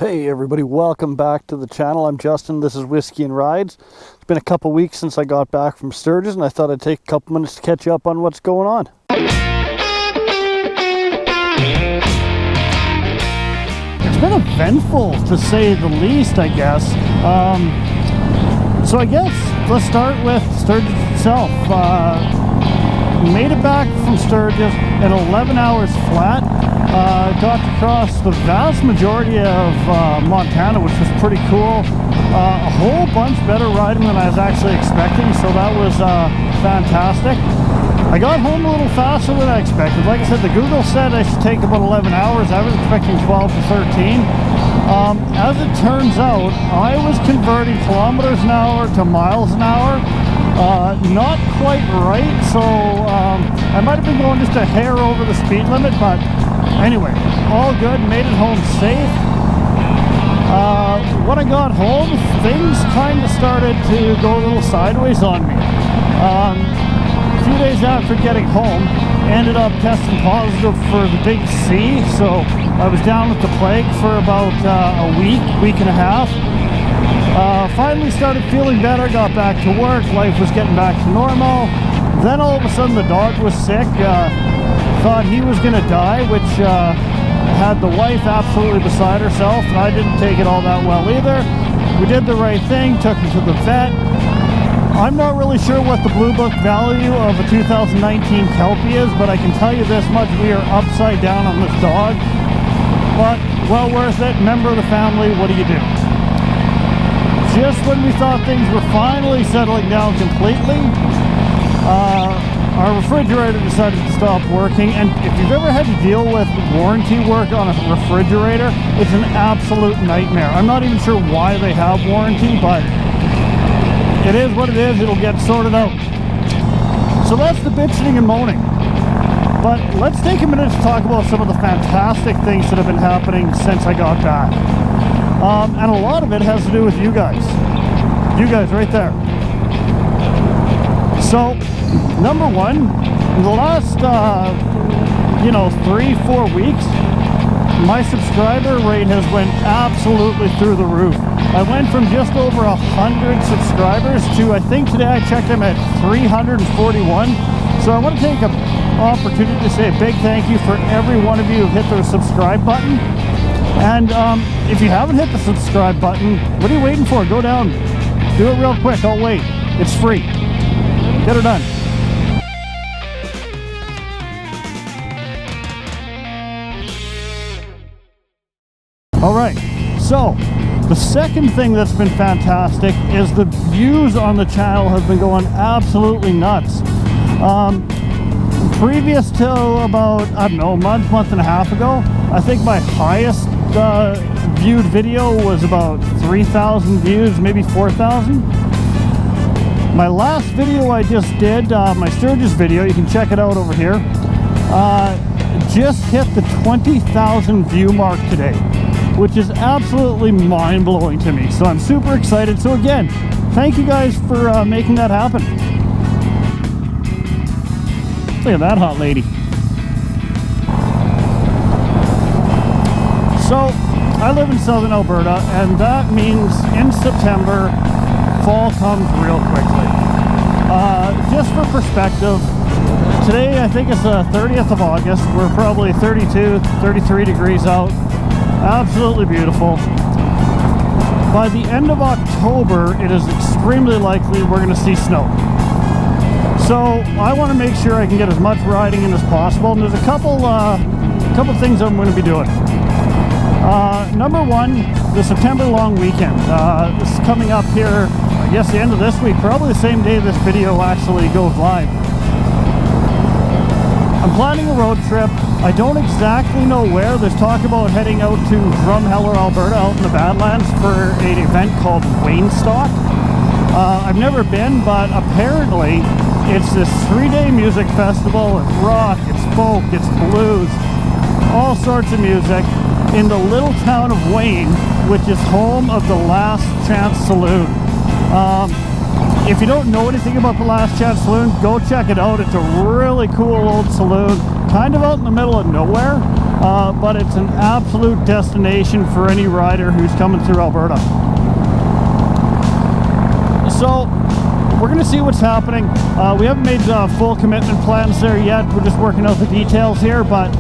Hey everybody, welcome back to the channel. I'm Justin, this is Whiskey and Rides. It's been a couple weeks since I got back from Sturgis and I thought I'd take a couple minutes to catch you up on what's going on. It's been eventful to say the least, I guess. So I guess let's start with Sturgis itself. Made it back from Sturgis in 11 hours flat. Got to cross the vast majority of Montana, which was pretty cool. A whole bunch better riding than I was actually expecting, so that was fantastic. I got home a little faster than I expected. Like I said, the Google said I should take about 11 hours. I was expecting 12 to 13. As it turns out, I was converting kilometers an hour to miles an hour. Not quite right, so I might have been going just a hair over the speed limit, but anyway, all good, made it home safe. When I got home, things kind of started to go a little sideways on me. A few days after getting home, ended up testing positive for the big C, so I was down with the plague for about a week and a half. Finally started feeling better, got back to work, life was getting back to normal. Then all of a sudden the dog was sick, thought he was going to die, which had the wife absolutely beside herself, and I didn't take it all that well either. We did the right thing, took him to the vet. I'm not really sure what the Blue Book value of a 2019 Kelpie is, but I can tell you this much, we are upside down on this dog. But well worth it, member of the family, what do you do? Just when we thought things were finally settling down completely, our refrigerator decided to stop working. And if you've ever had to deal with warranty work on a refrigerator, it's an absolute nightmare. I'm not even sure why they have warranty, but it is what it is. It'll get sorted out. So that's the bitching and moaning. But let's take a minute to talk about some of the fantastic things that have been happening since I got back. And a lot of it has to do with you guys. You guys right there. So, number one, in the last, 3-4 weeks, my subscriber rate has went absolutely through the roof. I went from just over 100 subscribers to, I think today I checked them at 341. So I want to take an opportunity to say a big thank you for every one of you who hit the subscribe button. And if you haven't hit the subscribe button, what are you waiting for? Go down, do it real quick, I'll wait. It's free. Get her done. Alright, so the second thing that's been fantastic is the views on the channel have been going absolutely nuts. Previous to about, I don't know, month and a half ago, I think my highest viewed video was about 3,000 views, maybe 4,000. My last video I just did, my Sturgis video, you can check it out over here, just hit the 20,000 view mark today, which is absolutely mind-blowing to me. So I'm super excited. So again, thank you guys for making that happen. Look at that hot lady. So, I live in southern Alberta, and that means in September, fall comes real quickly. Just for perspective, today I think it's the 30th of August. We're probably 32, 33 degrees out. Absolutely beautiful. By the end of October, it is extremely likely we're going to see snow. So I want to make sure I can get as much riding in as possible, and there's a couple things I'm going to be doing. Number one, the September long weekend. This is coming up here, I guess the end of this week, probably the same day this video actually goes live. I'm planning a road trip. I don't exactly know where. There's talk about heading out to Drumheller, Alberta, out in the Badlands for an event called Waynestock. I've never been, but apparently it's this 3-day music festival. It's rock, it's folk, it's blues, all sorts of music in the little town of Wayne, which is home of the Last Chance Saloon. If you don't know anything about the Last Chance Saloon, go check it out. It's a really cool old saloon, kind of out in the middle of nowhere. but it's an absolute destination for any rider who's coming through Alberta. So we're going to see what's happening. We haven't made full commitment plans there yet. We're just working out the details here, but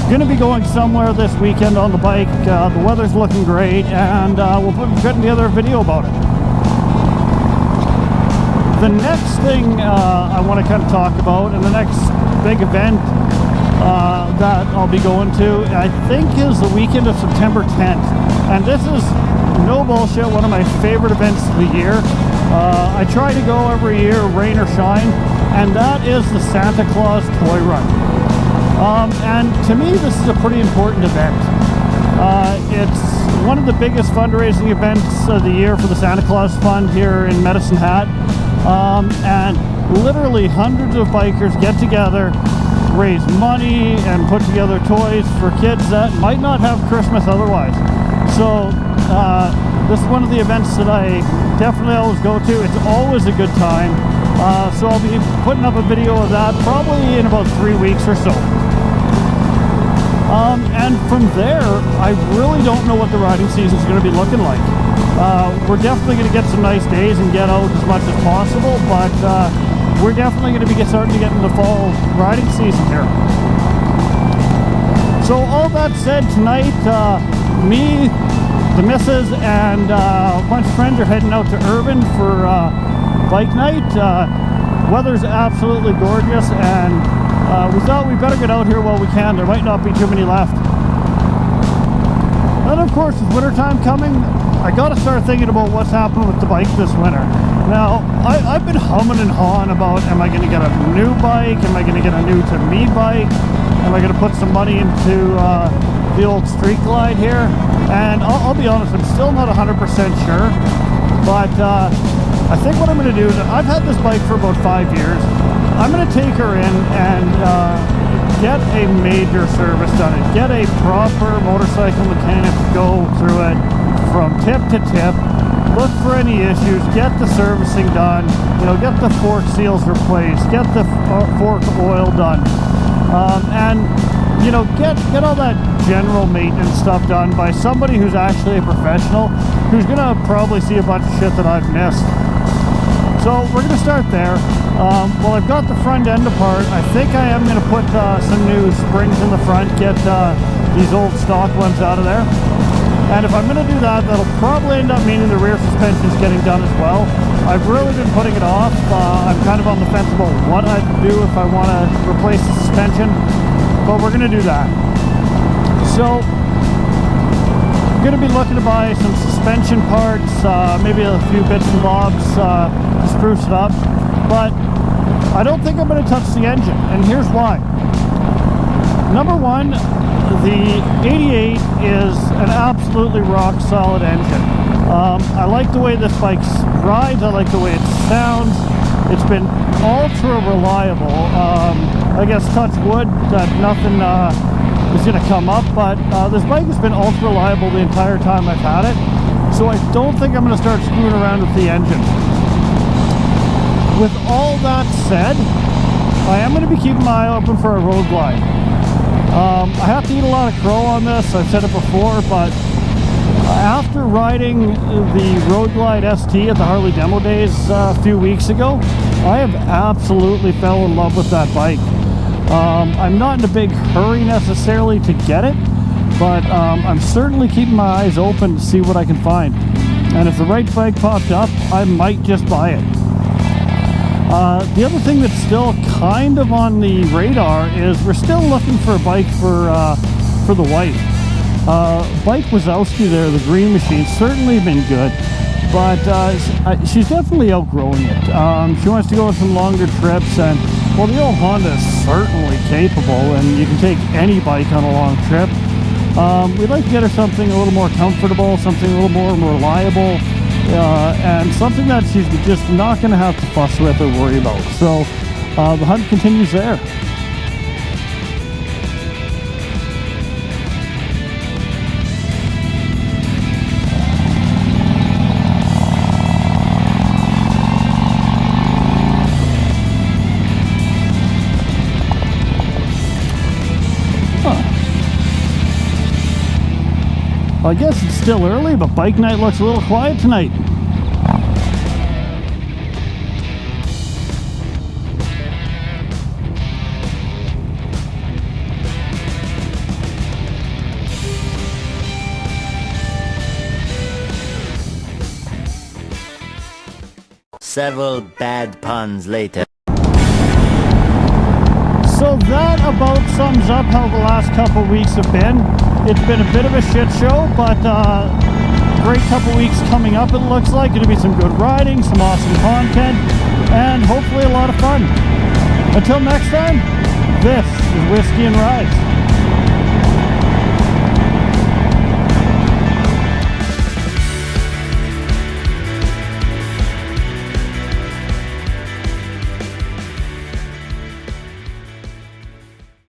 going to be going somewhere this weekend on the bike. The weather's looking great, and we'll put together a video about it. The next thing I want to kind of talk about, and the next big event that I'll be going to, I think, is the weekend of September 10th. And this is, no bullshit, one of my favorite events of the year. I try to go every year, rain or shine, and that is the Santa Claus Toy Run. And to me, this is a pretty important event. It's one of the biggest fundraising events of the year for the Santa Claus Fund here in Medicine Hat. And literally hundreds of bikers get together, raise money, and put together toys for kids that might not have Christmas otherwise. So this is one of the events that I definitely always go to. It's always a good time. So I'll be putting up a video of that probably in about 3 weeks or so. And from there, I really don't know what the riding season is going to be looking like. We're definitely going to get some nice days and get out as much as possible, but we're definitely going to be starting to get into the fall riding season here. So all that said, tonight, me, the missus, and a bunch of friends are heading out to Irvine for bike night. Weather's absolutely gorgeous, and we thought we better get out here while we can. There might not be too many left. Then, of course, with wintertime coming, I got to start thinking about what's happening with the bike this winter. Now, I've been humming and hawing about, am I going to get a new bike? Am I going to get a new to me bike? Am I going to put some money into the old Street Glide here? And I'll be honest, I'm still not 100% sure. But I think what I'm going to do is, I've had this bike for about 5 years. I'm going to take her in and get a major service done. Get a proper motorcycle mechanic to go through it from tip to tip, look for any issues, get the servicing done, you know, get the fork seals replaced, get the fork oil done, and you know, get all that general maintenance stuff done by somebody who's actually a professional, who's gonna probably see a bunch of shit that I've missed. So we're gonna start there. Well, I've got the front end apart. I think I am gonna put some new springs in the front, get these old stock ones out of there. And if I'm going to do that, that'll probably end up meaning the rear suspension's getting done as well. I've really been putting it off. I'm kind of on the fence about what I'd do if I want to replace the suspension, but we're going to do that. So I'm going to be looking to buy some suspension parts, maybe a few bits and bobs to spruce it up, but I don't think I'm going to touch the engine, and here's why. Number one, the 88 is an absolutely rock solid engine. I like the way this bike rides. I like the way it sounds. It's been ultra reliable. I guess touch wood that nothing is going to come up, but this bike has been ultra reliable the entire time I've had it. So I don't think I'm going to start screwing around with the engine. With all that said, I am going to be keeping my eye open for a road glide. I have to eat a lot of crow on this, I've said it before, but after riding the Road Glide ST at the Harley Demo Days a few weeks ago, I have absolutely fell in love with that bike. I'm not in a big hurry necessarily to get it, but I'm certainly keeping my eyes open to see what I can find. And if the right bike popped up, I might just buy it. The other thing that's still kind of on the radar is we're still looking for a bike for the wife. Bike Wazowski there, the Green Machine, certainly been good, but she's definitely outgrowing it. She wants to go on some longer trips, and well, the old Honda is certainly capable, and you can take any bike on a long trip. We'd like to get her something a little more comfortable, something a little more reliable, and something that she's just not going to have to fuss with or worry about. So the hunt continues there. I guess it's still early, but bike night looks a little quiet tonight. Several bad puns later. So that about sums up how the last couple weeks have been. It's been a bit of a shit show, but great couple weeks coming up, it looks like. Going to be some good riding, some awesome content, and hopefully a lot of fun. Until next time, this is Whiskey and Rides.